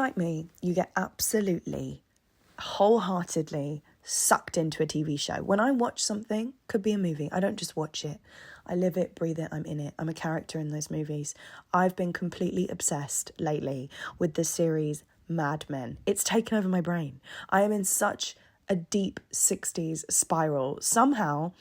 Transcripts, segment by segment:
like me, you get absolutely, wholeheartedly sucked into a TV show. When I watch something, could be a movie, I don't just watch it. I live it, breathe it, I'm in it. I'm a character in those movies. I've been completely obsessed lately with the series Mad Men. It's taken over my brain. I am in such a deep 60s spiral. Somehow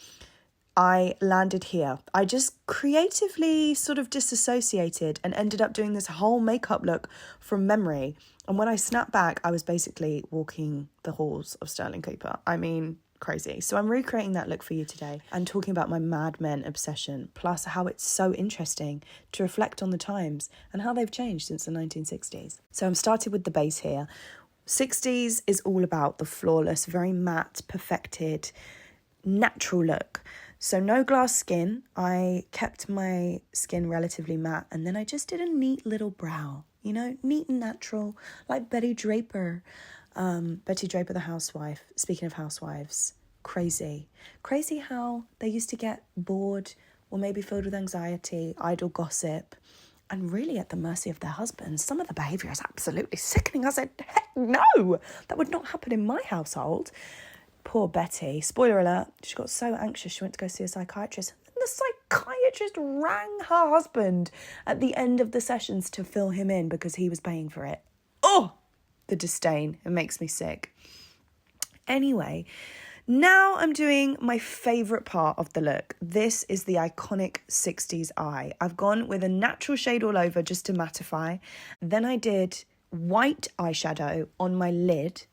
I landed here. I just creatively sort of disassociated and ended up doing this whole makeup look from memory. And when I snapped back, I was basically walking the halls of Sterling Cooper. I mean, crazy. So I'm recreating that look for you today and talking about my Mad Men obsession, plus how it's so interesting to reflect on the times and how they've changed since the 1960s. So I'm started with the base here. 60s is all about the flawless, very matte, perfected, natural look. So no glass skin. I kept my skin relatively matte, and then I just did a neat little brow, you know, neat and natural, like Betty Draper. Betty Draper, the housewife. Speaking of housewives, crazy how they used to get bored or maybe filled with anxiety, idle gossip, and really at the mercy of their husbands. Some of the behaviour is absolutely sickening. I said, heck no, that would not happen in my household. Poor Betty. Spoiler alert, she got so anxious she went to go see a psychiatrist. And the psychiatrist rang her husband at the end of the sessions to fill him in because he was paying for it. Oh, the disdain. It makes me sick. Anyway, now I'm doing my favourite part of the look. This is the iconic 60s eye. I've gone with a natural shade all over just to mattify. Then I did white eyeshadow on my lid.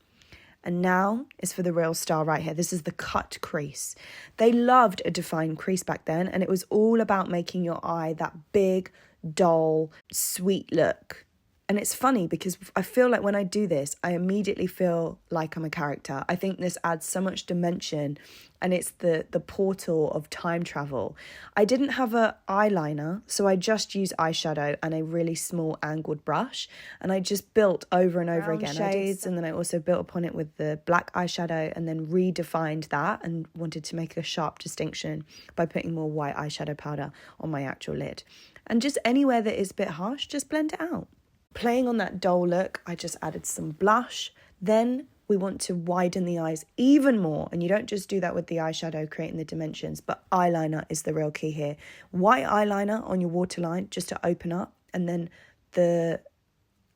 And now is for the real star right here. This is the cut crease. They loved a defined crease back then, and it was all about making your eye that big, dull, sweet look. And it's funny because I feel like when I do this, I immediately feel like I'm a character. I think this adds so much dimension, and it's the portal of time travel. I didn't have an eyeliner, so I just used eyeshadow and a really small angled brush. And I just built over and over again shades, and then I also built upon it with the black eyeshadow and then redefined that and wanted to make a sharp distinction by putting more white eyeshadow powder on my actual lid. And just anywhere that is a bit harsh, just blend it out. Playing on that dull look, I just added some blush. Then we want to widen the eyes even more. And you don't just do that with the eyeshadow, creating the dimensions, but eyeliner is the real key here. White eyeliner on your waterline just to open up. And then the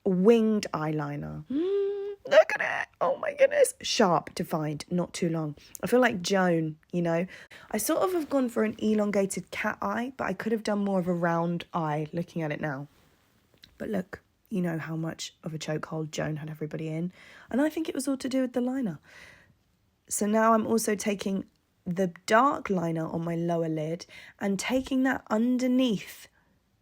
winged eyeliner. Look at it. Oh my goodness. Sharp, defined, not too long. I feel like Joan, you know. I sort of have gone for an elongated cat eye, but I could have done more of a round eye looking at it now. But look. You know how much of a chokehold Joan had everybody in. And I think it was all to do with the liner. So now I'm also taking the dark liner on my lower lid and taking that underneath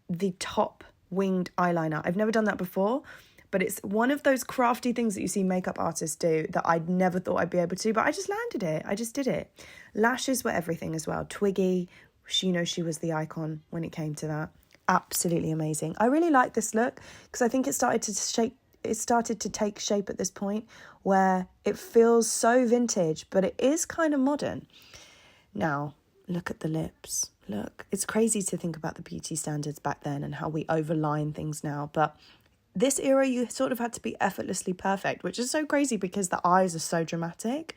the top winged eyeliner. I've never done that before, but it's one of those crafty things that you see makeup artists do that I'd never thought I'd be able to, but I just landed it. I just did it. Lashes were everything as well. Twiggy, she was the icon when it came to that. Absolutely amazing. I really like this look because I think it started to take shape at this point where it feels so vintage, but it is kind of modern. Now, look at the lips. Look, it's crazy to think about the beauty standards back then and how we overline things now. But this era, you sort of had to be effortlessly perfect, which is so crazy because the eyes are so dramatic.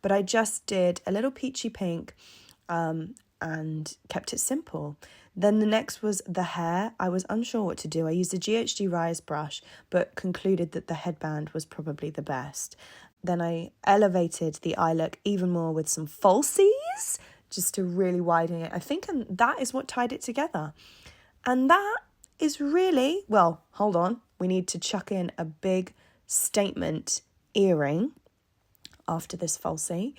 But I just did a little peachy pink and kept it simple. Then the next was the hair. I was unsure what to do. I used a GHD Rise brush, but concluded that the headband was probably the best. Then I elevated the eye look even more with some falsies, just to really widen it. I think that is what tied it together. And that is really, well, hold on. We need to chuck in a big statement earring after this falsie.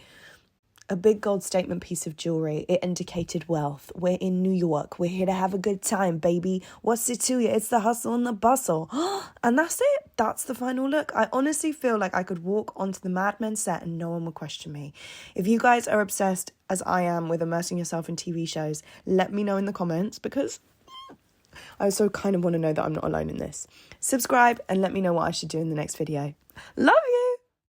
A big gold statement piece of jewellery. It indicated wealth. We're in New York. We're here to have a good time, baby. What's it to you? It's the hustle and the bustle. And that's it. That's the final look. I honestly feel like I could walk onto the Mad Men set and no one would question me. If you guys are obsessed, as I am, with immersing yourself in TV shows, let me know in the comments because I also kind of want to know that I'm not alone in this. Subscribe and let me know what I should do in the next video. Love you!